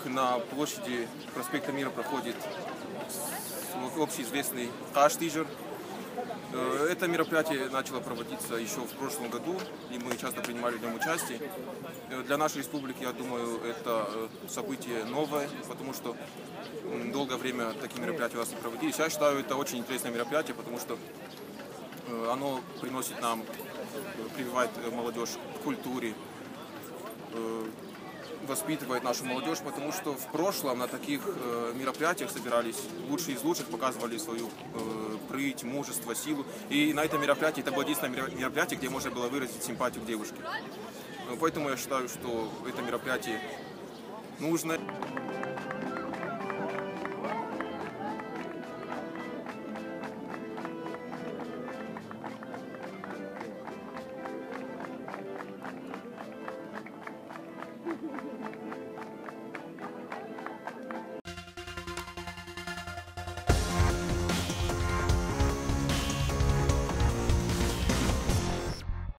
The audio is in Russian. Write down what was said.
На площади проспекта Мира проходит общеизвестный Каш-Тижер. Это мероприятие начало проводиться еще в прошлом году, и мы часто принимали в нем участие. Для нашей республики, я думаю, это событие новое, потому что долгое время такие мероприятия у нас не проводились. Я считаю, это очень интересное мероприятие, потому что оно приносит нам, прививает молодежь к культуре, воспитывает нашу молодежь, потому что в прошлом на таких мероприятиях собирались лучшие из лучших, показывали свою прыть, мужество, силу. И на этом мероприятии, это было единственное мероприятие, где можно было выразить симпатию к девушке. Поэтому я считаю, что это мероприятие нужно.